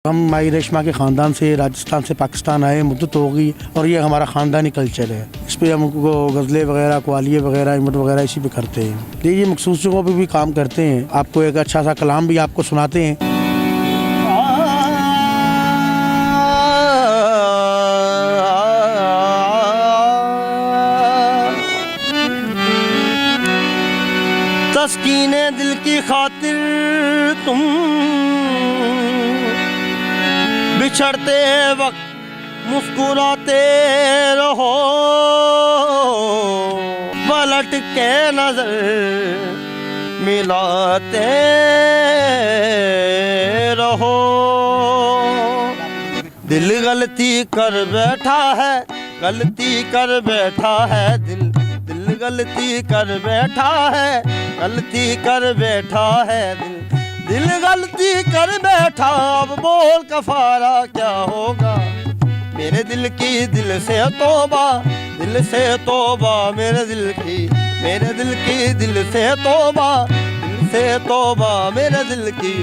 हम माई रेशमा के ख़ानदान से राजस्थान से पाकिस्तान आए मुद्दत हो गई और ये हमारा ख़ानदानी कल्चर है। इस पर हमको गज़लें वगैरह कवालियाँ वगैरह इमट वगैरह इसी पे करते हैं। ये मखसूस जगहों पे भी काम करते हैं। आपको एक अच्छा सा कलाम भी आपको सुनाते हैं। तस्कीने दिल की खातिर तुम बिछड़ते वक्त मुस्कुराते रहो, पलट के नजर मिलाते रहो। दिल गलती कर बैठा है, गलती कर बैठा है दिल गलती कर बैठा है, गलती कर बैठा है दिल गलती कर बैठा। अब बोल कफारा क्या होगा, मेरे दिल की दिल से तौबा, दिल से तौबा मेरे दिल की दिल से तौबा, दिल से तौबा मेरे दिल की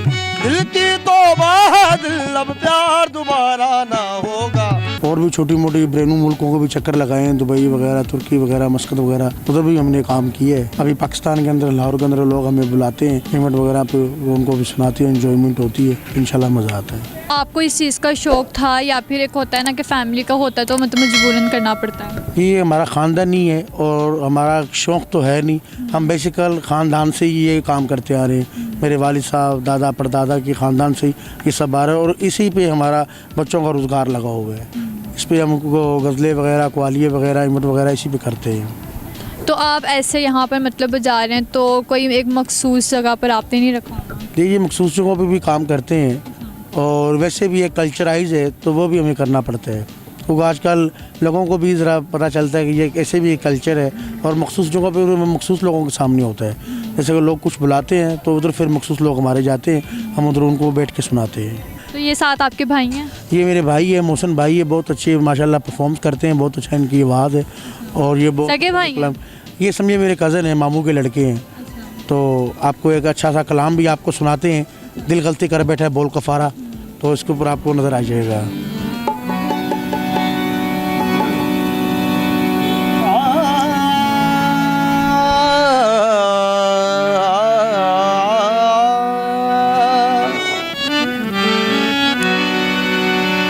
तौबा है। दिल अब प्यार दोबारा ना होगा। और भी छोटी मोटी ब्रेनू मुल्कों को भी चक्कर लगाए हैं, दुबई वगैरह, तुर्की वगैरह, मस्कत वगैरह, उधर भी हमने काम किए है। अभी पाकिस्तान के अंदर, लाहौर के अंदर लोग हमें बुलाते हैं, पेमेंट वगैरह पे उनको भी सुनाते हैं, एंजॉयमेंट होती है, इंशाल्लाह मज़ा आता है। आपको इस चीज़ का शौक था या फिर एक होता है ना कि फैमिली का होता है तो मतलब मजबूरन करना पड़ता है? ये हमारा ख़ानदानी है और हमारा शौक़ तो है नहीं। हम बेसिकल ख़ानदान से ही ये काम करते आ रहे हैं। मेरे वालिद साहब, दादा परदादा के ख़ानदान से ही ये सब आ रहा है और इसी पे हमारा बच्चों का रोज़गार लगा हुआ है। इस पर हमको गज़लें वगैरह कवालियाँ वगैरह इमट वगैरह इसी पे करते हैं। तो आप ऐसे यहाँ पर मतलब जा रहे हैं तो कोई एक मखसूस जगह पर आपने नहीं रखा? ये मखसूस जगहों पे भी काम करते हैं और वैसे भी एक कल्चराइज है तो वो भी हमें करना पड़ता है, क्योंकि आजकल लोगों को भी ज़रा पता चलता है कि ये ऐसे भी एक कल्चर है और मखसूस जगहों पे मखसूस लोगों के सामने होता है। जैसे कि लोग कुछ बुलाते हैं तो उधर फिर मखसूस लोग हमारे जाते हैं, हम उधर उनको बैठ के सुनाते हैं। तो ये साथ आपके भाई हैं? ये मेरे भाई है, मोहसिन भाई है, बहुत अच्छे माशाल्लाह परफॉर्म करते हैं, बहुत अच्छा इनकी आवाज़ है। और ये बहुत सगे भाई हैं? ये समझे मेरे कज़न हैं, मामू के लड़के हैं। तो आपको एक अच्छा सा कलाम भी आपको सुनाते हैं, दिल गलती कर बैठा है बोल कफारा, तो इसके ऊपर आपको नज़र आ जाएगा।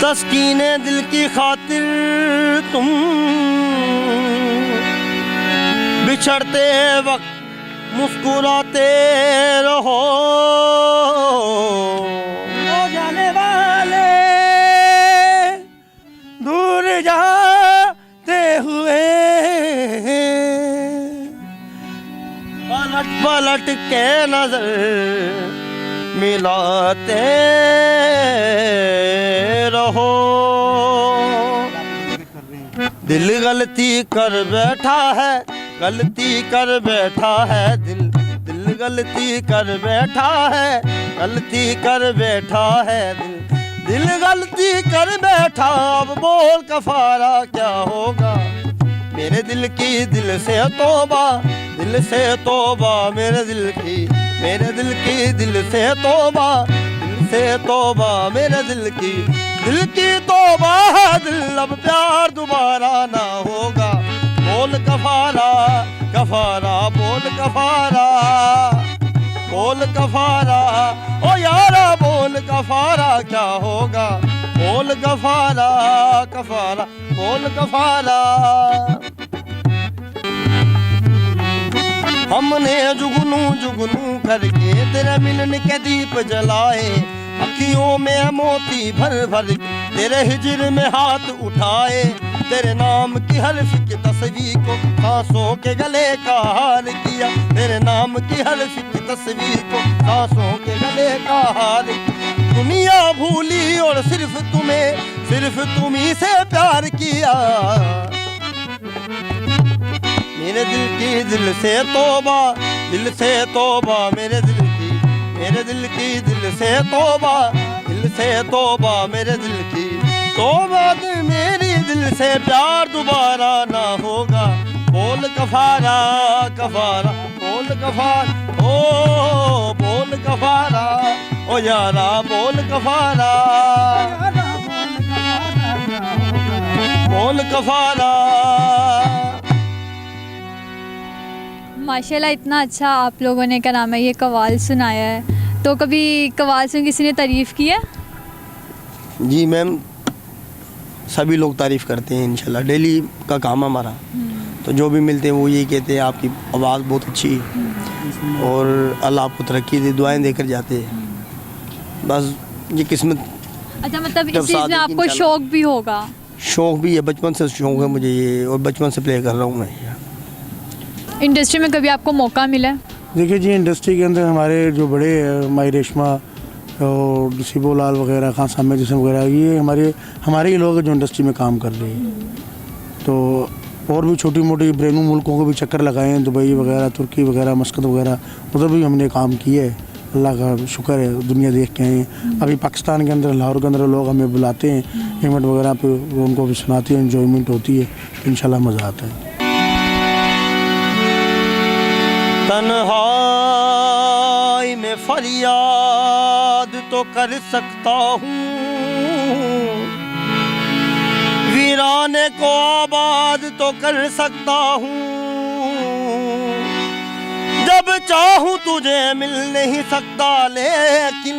तस्कीने दिल की खातिर तुम बिछड़ते वक्त मुस्कुराते रहो, ओ जाने वाले दूर जाते हुए पलट पलट के नजर मिलाते रहो। दिल गलती कर बैठा है, गलती कर बैठा है दिल गलती कर बैठा है, गलती कर बैठा है दिल गलती कर बैठा। अब बोल कफारा क्या होगा, मेरे दिल की दिल से तौबा, दिल से तौबा मेरे दिल की दिल से तौबा, दिल से तौबा मेरे दिल की तौबा है। दिल अब प्यार दोबारा ना होगा। बोल कफारा कफारा बोल कफारा, बोल कफारा ओ यारा बोल कफारा क्या होगा, बोल कफारा कफारा बोल कफारा। हमने जुगनू जुगनू करके तेरे मिलन के दीप जलाए, अखियों में मोती भर भर तेरे हिजर में हाथ उठाए, तेरे नाम की हर्फ की तस्वीर को सांसों के गले का हार किया, तेरे नाम की हर्फ की तस्वीर को सांसों के गले का हार। दुनिया भूली और सिर्फ तुम्ही से प्यार किया, मेरे दिल की दिल से तौबा, दिल से तौबा मेरे दिल की दिल से तौबा, दिल से तौबा मेरे दिल की तौबा। मेरी दिल से प्यार दोबारा ना होगा। बोल कफारा कफारा बोल कफारा, ओ बोल कफारा ओ यारा बोल कफारा, बोल कफारा। माशाल्लाह इतना अच्छा आप लोगों ने क्या नाम है ये कव्वाल सुनाया है, तो कभी कव्वाल सुन किसी ने तारीफ़ की है? जी मैम, सभी लोग तारीफ़ करते हैं इंशाल्लाह, डेली का काम हमारा। तो जो भी मिलते हैं वो यही कहते हैं आपकी आवाज़ बहुत अच्छी है और अल्लाह आपको तरक्की दे, दुआएं देकर जाते हैं। बस ये किस्मत। अच्छा, मतलब जब इस चीज़ में शादी की आपको इंशाल्लाह। शौक भी होगा? शौक़ भी है, बचपन से शौक़ है मुझे ये, और बचपन से प्ले कर रहा हूँ मैं। इंडस्ट्री में कभी आपको मौका मिला है? देखिए जी, इंडस्ट्री के अंदर हमारे जो बड़े माई रेशमा और सिबो लाल वगैरह, खान सामे जिसम वगैरह, ये हमारे ही लोग हैं जो इंडस्ट्री में काम कर रहे हैं। तो और भी छोटी मोटी ब्रेनू मुल्कों को भी चक्कर लगाए हैं, दुबई वगैरह, तुर्की वगैरह, मस्कत वगैरह, उधर भी हमने काम किए है। अल्लाह का शुक्र है, दुनिया देख के आए हैं। अभी पाकिस्तान के अंदर, लाहौर के अंदर लोग हमें बुलाते हैं इवेंट वगैरह पे, उनको भी सुनाते हैं, इन्जॉयमेंट होती है, इंशाल्लाह मज़ा आता है। तन्हाई में फरियाद तो कर सकता हूँ, वीराने को आबाद तो कर सकता हूँ। जब चाहूँ तुझे मिल नहीं सकता, लेकिन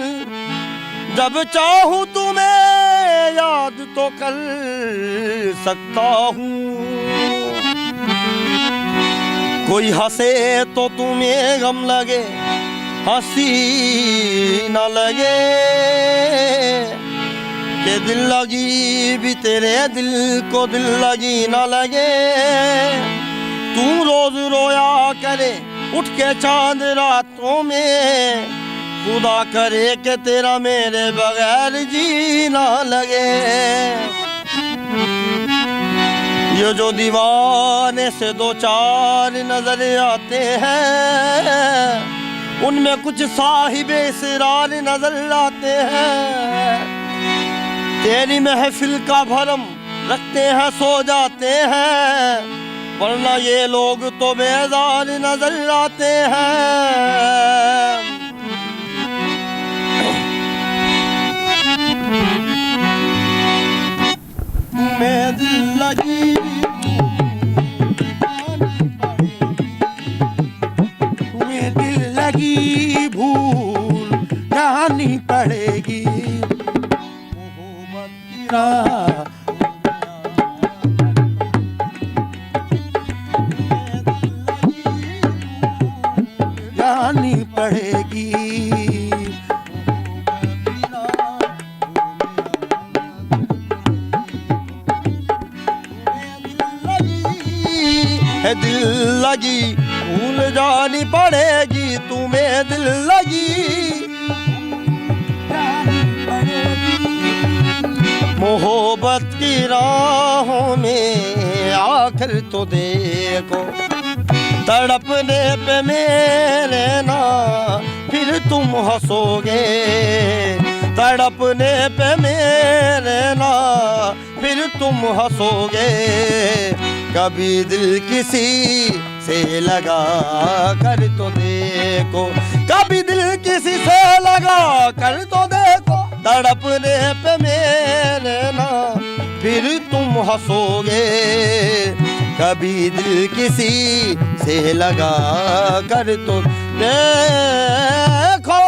जब चाहूँ तुम्हें याद तो कर सकता हूँ। कोई हंसे तो तुम्हें गम लगे, हंसी न लगे, कि दिल लगी भी तेरे दिल को दिल लगी न लगे। तू रोज रोया करे उठ के चांद रातों में, खुदा करे कि तेरा मेरे बगैर जी ना लगे। ये जो दीवाने से दो चार नजर आते हैं, उनमें कुछ साहिबे इसरार नजर आते हैं। तेरी महफिल का भरम रखते हैं सो जाते हैं, वरना ये लोग तो बेजार नजर आते हैं। मैं दिल लगी तुम्हें दिल लगी भूल जानी पड़ेगी, मोहब्बत की राह जानी पड़ेगी। है दिल लगी भूल जानी पड़ेगी, तुम्हें दिल लगी मोहब्बत की राहों में आखिर तो देखो। तड़पने पे मेरे ना फिर तुम हंसोगे, तड़पने पे मेरे ना फिर तुम हंसोगे। कभी दिल किसी से लगा कर तो देखो, कभी दिल किसी से लगा कर तो देखो। तड़पने पे मेरे ना फिर तुम हंसोगे, कभी दिल किसी से लगा कर तो देखो।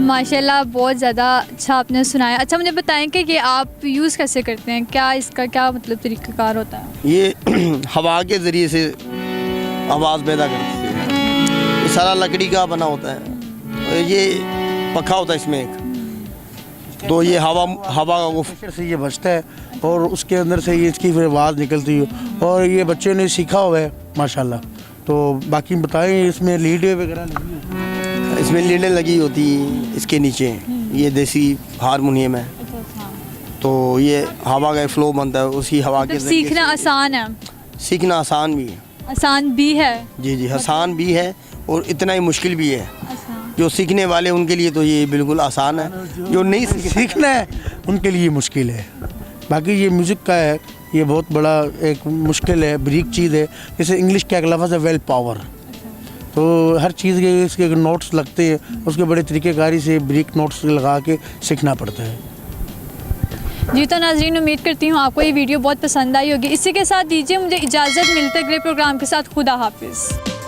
माशाल्लाह बहुत ज़्यादा अच्छा आपने सुनाया। अच्छा, मुझे बताएं कि ये आप यूज़ कैसे करते हैं, क्या इसका क्या मतलब तरीक़ाकार होता है? ये हवा के ज़रिए से आवाज़ पैदा करती है। ये सारा लकड़ी का बना होता है, ये पखा होता है इसमें एक, तो ये हवा वो प्रेशर से ये बचता है और उसके अंदर से ये इसकी फिर आवाज़ निकलती है। और ये बच्चे ने सीखा हुआ है माशाल्लाह। तो बाकी बताएं, इसमें लीडें वगैरह लगी हैं? इसमें लीडें लगी होती है इसके नीचे, ये देसी हारमोनियम है। तो ये हवा का फ्लो बनता है, उसी हवा के तो ज़रिए सीखना से- आसान है? सीखना आसान भी है। आसान भी है? जी जी, आसान भी है और इतना ही मुश्किल भी है। अच्छा, जो सीखने वाले उनके लिए तो ये बिल्कुल आसान है, जो नहीं सीखना है उनके लिए मुश्किल है। बाकी ये म्यूज़िक का है, ये बहुत बड़ा एक मुश्किल है, बरीक चीज़ है। जैसे इंग्लिश का एक लफ्ज़ है वेल पावर, तो हर चीज़ के इसके नोट्स लगते हैं, उसके बड़े तरीक़ेकारी से ब्रीक नोट्स लगा के सीखना पड़ता है। जी तो नाज़रीन, उम्मीद करती हूँ आपको ये वीडियो बहुत पसंद आई होगी। इसी के साथ दीजिए मुझे इजाज़त, मिलते अगले प्रोग्राम के साथ। खुदा हाफिज़।